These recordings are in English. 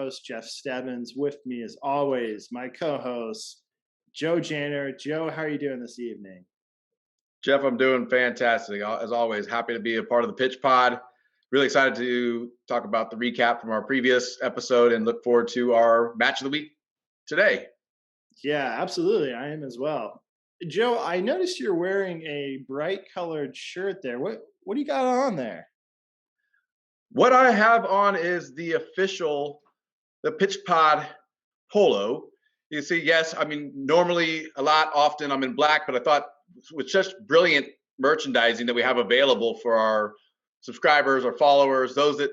host, Jeff Stebbins. With me, as always, my co-host, Joe Janner. Joe, how are you doing this evening? Jeff, I'm doing fantastic. As always, happy to be a part of the Pitch Pod. Really excited to talk about the recap from our previous episode and look forward to our match of the week today. Yeah, absolutely. I am as well. Joe, I noticed you're wearing a bright colored shirt there. What do you got on there? What I have on is the Pitch Pod polo. You see, yes, I mean, normally often I'm in black, but I thought with such brilliant merchandising that we have available for our subscribers, our followers, those that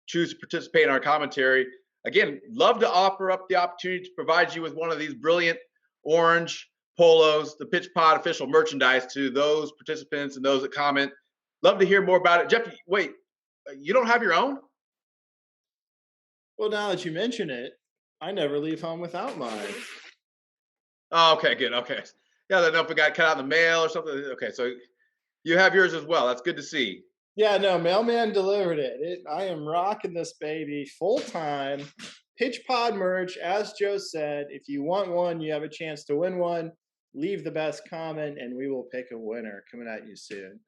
choose to participate in our commentary, again, love to offer up the opportunity to provide you with one of these brilliant orange polos, the Pitch Pod official merchandise to those participants and those that comment. Love to hear more about it. Jeff, wait, you don't have your own? Well, now that you mention it, I never leave home without mine. Oh, okay, good. Okay. Yeah, I don't know if it got cut out in the mail or something. Okay, so you have yours as well. That's good to see. Yeah, no, mailman delivered it. I am rocking this baby full time. Pitch Pod merch, as Joe said. If you want one, you have a chance to win one. Leave the best comment, and we will pick a winner coming at you soon.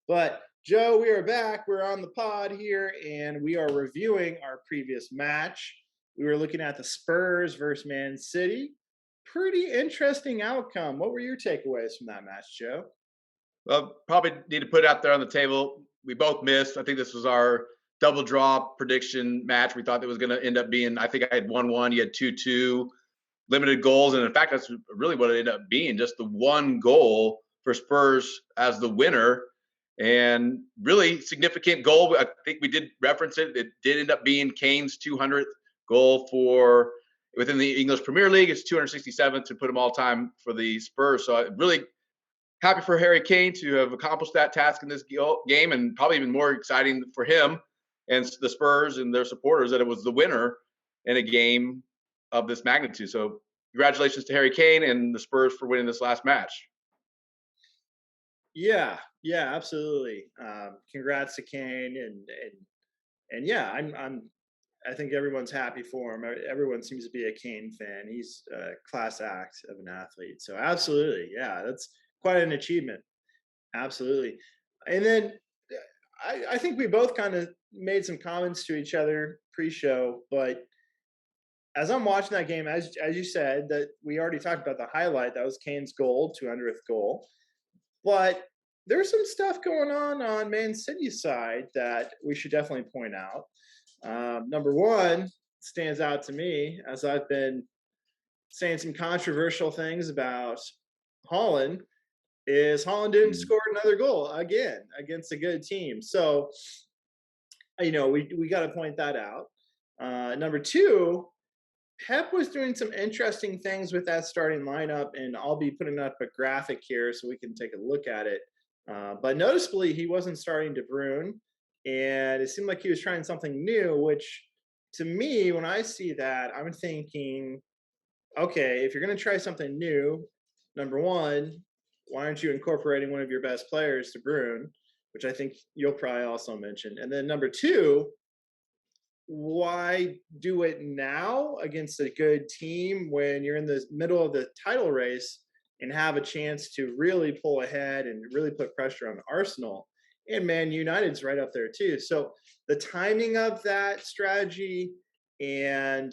But Joe, we are back. We're on the pod here, and we are reviewing our previous match. We were looking at the Spurs versus Man City. Pretty interesting outcome. What were your takeaways from that match, Joe? Well, probably need to put it out there on the table. We both missed. I think this was our double draw prediction match. We thought it was going to end up being, I think I had 1-1, you had 2-2, limited goals. And in fact, that's really what it ended up being, just the one goal for Spurs as the winner. And really significant goal. I think we did reference it. It did end up being Kane's 200th goal within the English Premier League. It's 267th to put him all time for the Spurs. So really happy for Harry Kane to have accomplished that task in this game, and probably even more exciting for him and the Spurs and their supporters that it was the winner in a game of this magnitude. So congratulations to Harry Kane and the Spurs for winning this last match. Yeah, absolutely. Congrats to Kane, and yeah, I think everyone's happy for him. Everyone seems to be a Kane fan. He's a class act of an athlete. So absolutely, yeah, that's quite an achievement. Absolutely. And then I think we both kind of made some comments to each other pre-show, but as I'm watching that game, as you said, that we already talked about the highlight, that was Kane's goal, 200th goal. But there's some stuff going on Man City's side that we should definitely point out. Number one, stands out to me, as I've been saying some controversial things about Haaland, is Haaland didn't score another goal again against a good team. So, we got to point that out. Number two, Pep was doing some interesting things with that starting lineup, and I'll be putting up a graphic here so we can take a look at it. But noticeably, he wasn't starting De Bruyne, and it seemed like he was trying something new, which to me, when I see that, I'm thinking, okay, if you're going to try something new, number one, why aren't you incorporating one of your best players, De Bruyne, which I think you'll probably also mention. And then number two, why do it now against a good team when you're in the middle of the title race and have a chance to really pull ahead and really put pressure on Arsenal? And Man United's right up there too. So the timing of that strategy and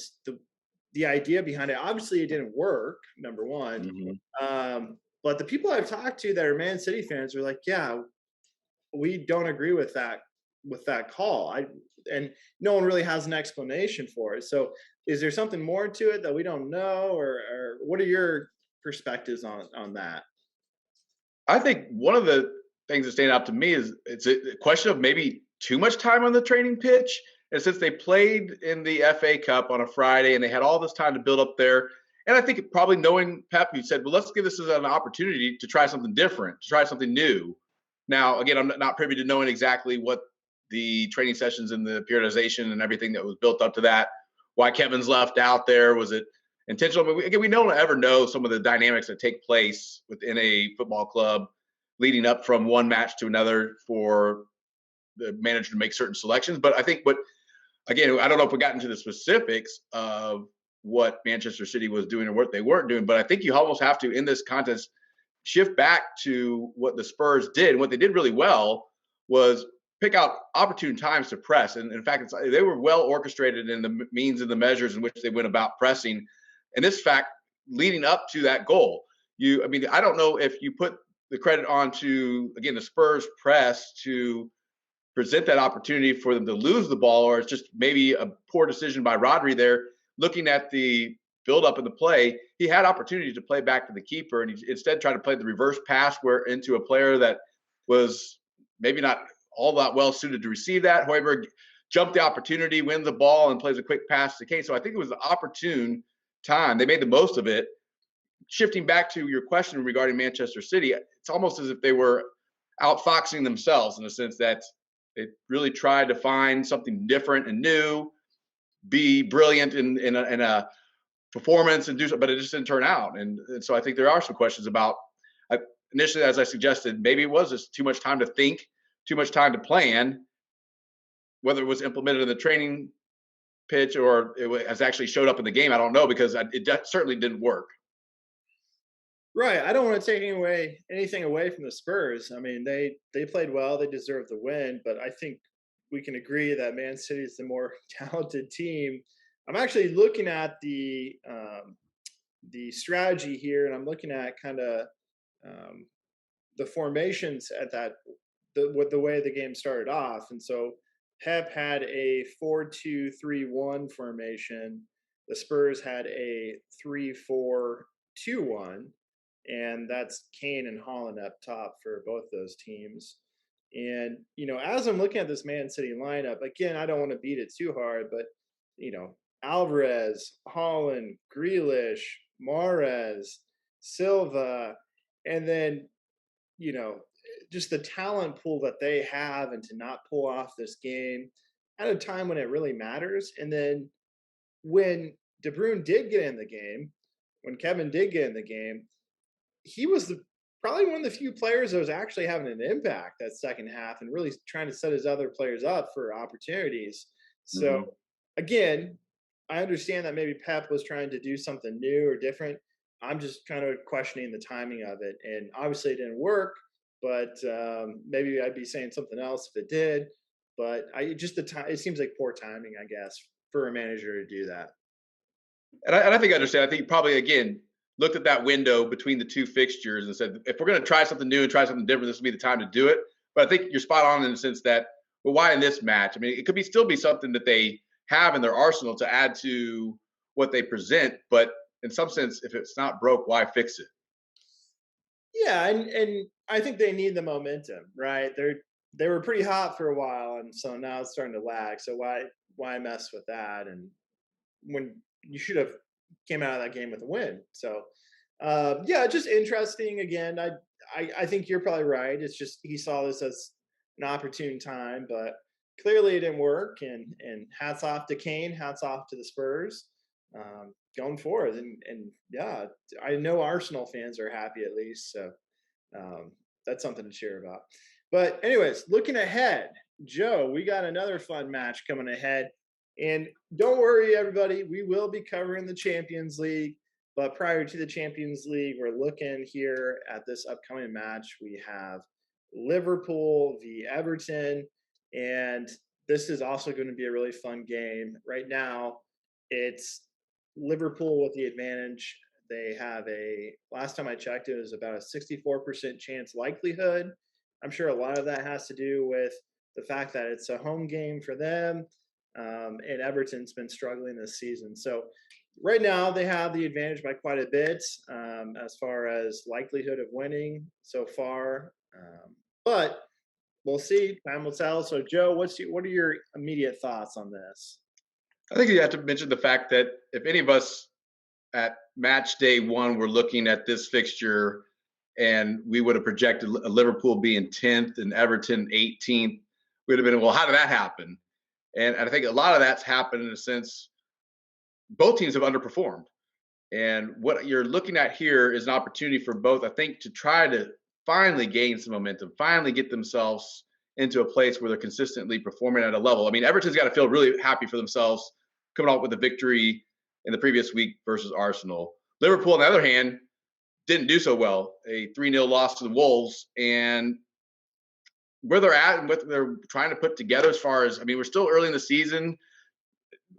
the idea behind it, obviously it didn't work, number one. But the people I've talked to that are Man City fans are like, yeah, we don't agree with that call. And no one really has an explanation for it. So is there something more to it that we don't know, or what are your perspectives on that? I think one of the things that stand out to me is it's a question of maybe too much time on the training pitch. And since they played in the FA Cup on a Friday and they had all this time to build up there, and I think probably knowing Pep, he said, well, let's give this as an opportunity to try something different, to try something new. Now, again, I'm not privy to knowing exactly what the training sessions and the periodization and everything that was built up to that, why Kevin's left out there. Was it intentional? But we don't ever know some of the dynamics that take place within a football club leading up from one match to another for the manager to make certain selections. But I think what again, I don't know if we got into the specifics of what Manchester City was doing or what they weren't doing, but I think you almost have to, in this contest, shift back to what the Spurs did. And what they did really well was pick out opportune times to press. And in fact, they were well orchestrated in the means and the measures in which they went about pressing. And this fact, leading up to that goal, I mean, I don't know if you put the credit on to, again, the Spurs press to present that opportunity for them to lose the ball, or it's just maybe a poor decision by Rodri there. Looking at the build up in the play, he had opportunity to play back to the keeper, and he instead tried to play the reverse pass where into a player that was maybe not all that well suited to receive that. Hoiberg jumped the opportunity, wins the ball, and plays a quick pass to Kane. So I think it was the opportune time. They made the most of it. Shifting back to your question regarding Manchester City, it's almost as if they were outfoxing themselves in the sense that they really tried to find something different and new, be brilliant in a performance and do so, but it just didn't turn out. And so I think there are some questions about, initially, as I suggested, maybe it was just too much time to think, too much time to plan, whether it was implemented in the training pitch or it has actually showed up in the game. I don't know, because it certainly didn't work. Right. I don't want to take anything away from the Spurs. I mean, they played well. They deserved the win, but I think we can agree that Man City is the more talented team. I'm actually looking at the strategy here, and I'm looking at kind of um, the formations at the way the game started off. And so Pep had a 4-2-3-1 formation. The Spurs had a 3-4-2-1, and that's Kane and Holland up top for both those teams. And as I'm looking at this Man City lineup, again, I don't want to beat it too hard, but Alvarez, Holland, Grealish, Mahrez, Silva, and then you know, just the talent pool that they have, and to not pull off this game at a time when it really matters. And then when De Bruyne did get in the game, when Kevin did get in the game, he was probably one of the few players that was actually having an impact that second half and really trying to set his other players up for opportunities. So Mm-hmm. again, I understand that maybe Pep was trying to do something new or different. I'm just kind of questioning the timing of it, and obviously it didn't work. But maybe I'd be saying something else if it did. But the time. It seems like poor timing, I guess, for a manager to do that. And I think I understand. I think you probably, again, looked at that window between the two fixtures and said, if we're going to try something new and try something different, this would be the time to do it. But I think you're spot on in the sense that, well, why in this match? I mean, it could still be something that they have in their arsenal to add to what they present. But in some sense, if it's not broke, why fix it? Yeah, and I think they need the momentum, right? They were pretty hot for a while, and so now it's starting to lag. So why mess with that? And when you should have came out of that game with a win. So yeah, just interesting. Again, I think you're probably right. It's just he saw this as an opportune time, but clearly it didn't work. And hats off to Kane, hats off to the Spurs going forward. And yeah, I know Arsenal fans are happy at least. So um, that's something to cheer about. But anyways, looking ahead, Joe, we got another fun match coming ahead. And don't worry, everybody, we will be covering the Champions League. But prior to the Champions League, we're looking here at this upcoming match. We have Liverpool v Everton. And this is also going to be a really fun game. Right now, it's Liverpool with the advantage. They have last time I checked, it was about a 64% chance likelihood. I'm sure a lot of that has to do with the fact that it's a home game for them. And Everton's been struggling this season. So right now they have the advantage by quite a bit as far as likelihood of winning so far. But we'll see. Time will tell. So Joe, what are your immediate thoughts on this? I think you have to mention the fact that if any of us at match day one were looking at this fixture and we would have projected Liverpool being 10th and Everton 18th, we'd have been, well, how did that happen? And I think a lot of that's happened in a sense, both teams have underperformed. And what you're looking at here is an opportunity for both, I think, to try to finally gain some momentum, finally get themselves into a place where they're consistently performing at a level. I mean, Everton's got to feel really happy for themselves coming out with a victory in the previous week versus Arsenal. Liverpool, on the other hand, didn't do so well. A 3-0 loss to the Wolves. And where they're at and what they're trying to put together as far as, I mean, we're still early in the season.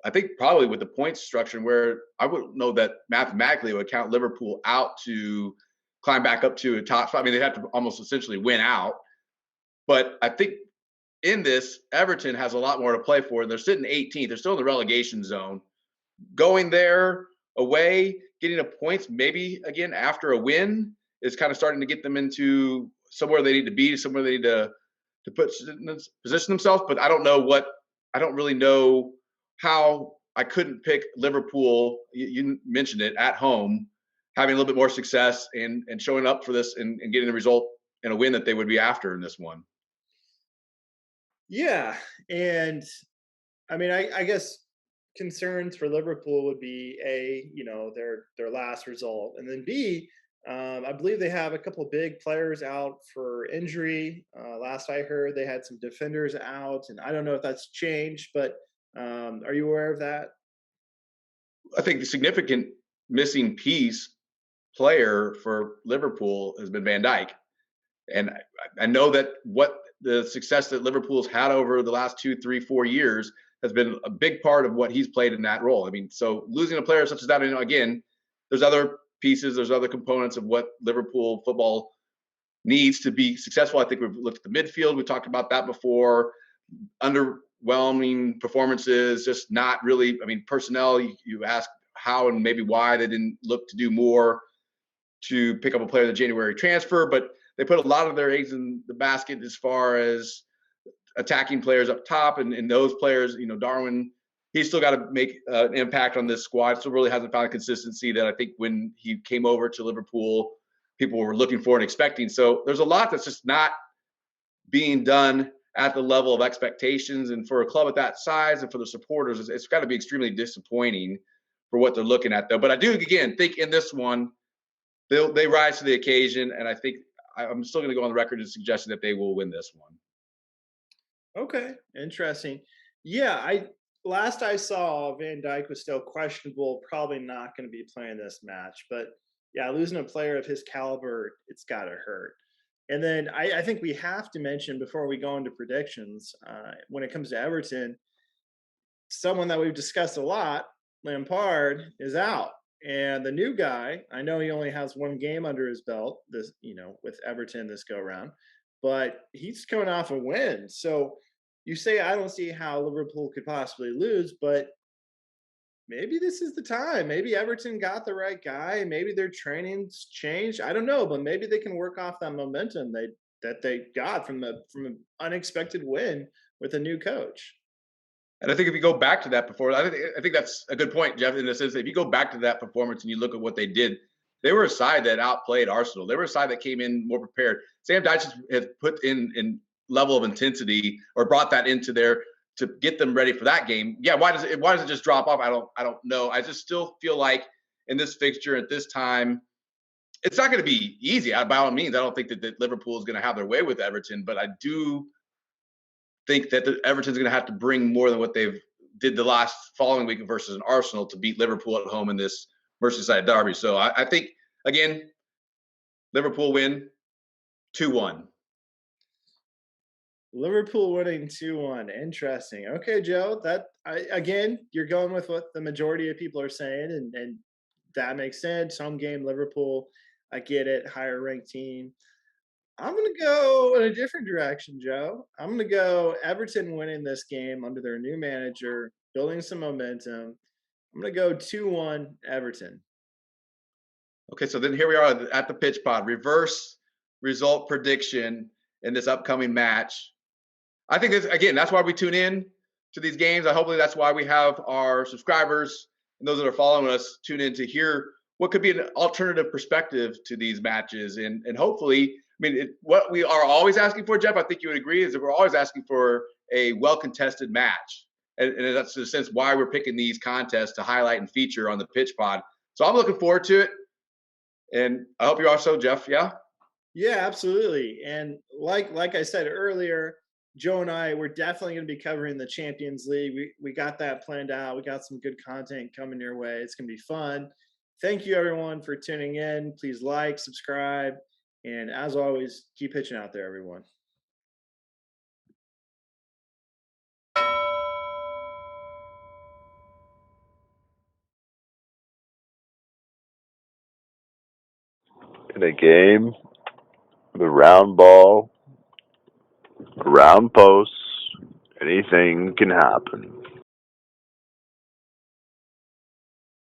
I think probably with the points structure where I would know that mathematically it would count Liverpool out to climb back up to a top spot. I mean, they'd have to almost essentially win out. But I think in this, Everton has a lot more to play for. They're sitting 18th. They're still in the relegation zone. Going there away, getting a points, maybe again after a win, is kind of starting to get them into somewhere they need to be, somewhere they need to position themselves. But I don't really know how I couldn't pick Liverpool. You mentioned it at home, having a little bit more success and showing up for this and getting the result and a win that they would be after in this one. Yeah, and I mean, I guess concerns for Liverpool would be A, their last result, and then B, I believe they have a couple of big players out for injury. Last I heard, they had some defenders out, and I don't know if that's changed, but are you aware of that? I think the significant missing piece player for Liverpool has been Van Dijk. And I know that what the success that Liverpool's had over the last 2, 3, 4 years has been a big part of what he's played in that role. I mean, so losing a player such as that, again, there's other pieces, there's other components of what Liverpool football needs to be successful. I think we've looked at the midfield. We talked about that before. Underwhelming performances, just not really. I mean, personnel, you ask how and maybe why they didn't look to do more to pick up a player in the January transfer, but they put a lot of their eggs in the basket as far as attacking players up top, and those players, Darwin, he's still got to make an impact on this squad. Still really hasn't found a consistency that I think when he came over to Liverpool, people were looking for and expecting. So there's a lot that's just not being done at the level of expectations. And for a club at that size and for the supporters, it's got to be extremely disappointing for what they're looking at, though. But I do, again, think in this one, they rise to the occasion. And I think I'm still going to go on the record as suggesting that they will win this one. Okay, interesting. Yeah, I last I saw Van Dyke was still questionable, probably not going to be playing this match. But yeah, losing a player of his caliber, it's got to hurt. And then I think we have to mention before we go into predictions, when it comes to Everton, someone that we've discussed a lot, Lampard, is out. And the new guy, I know he only has one game under his belt this, with Everton this go round, but he's coming off a win. So you say I don't see how Liverpool could possibly lose, but maybe this is the time. Maybe Everton got the right guy. Maybe their training's changed. I don't know, but maybe they can work off that momentum that they got from an unexpected win with a new coach. And I think if you go back to that before, I think that's a good point, Jeff, in the sense that if you go back to that performance and you look at what they did, they were a side that outplayed Arsenal. They were a side that came in more prepared. Sam Dyche has put in level of intensity or brought that into there to get them ready for that game. Yeah, why does it just drop off? I don't know. I just still feel like in this fixture at this time, it's not going to be easy. By all means, I don't think that Liverpool is going to have their way with Everton, but I do think that Everton's going to have to bring more than what they've did the last following week versus an Arsenal to beat Liverpool at home in this Merseyside derby. So I think, again, Liverpool win 2-1. Liverpool winning 2-1. Interesting. Okay, Joe. Again, you're going with what the majority of people are saying, and that makes sense. Home game, Liverpool. I get it. Higher ranked team. I'm going to go in a different direction, Joe. I'm going to go Everton winning this game under their new manager, building some momentum. I'm going to go 2-1 Everton. Okay, so then here we are at the pitch pod. Reverse result prediction in this upcoming match. I think that's why we tune in to these games. Hopefully that's why we have our subscribers and those that are following us tune in to hear what could be an alternative perspective to these matches. And hopefully, what we are always asking for, Jeff, I think you would agree, is that we're always asking for a well-contested match. And that's in a sense why we're picking these contests to highlight and feature on the pitch pod. So I'm looking forward to it. And I hope you are so, Jeff. Yeah? Yeah, absolutely. And like I said earlier, Joe and I, we're definitely going to be covering the Champions League. We got that planned out. We got some good content coming your way. It's going to be fun. Thank you, everyone, for tuning in. Please like, subscribe, and as always, keep pitching out there, everyone. In a game, the round ball, round posts, anything can happen.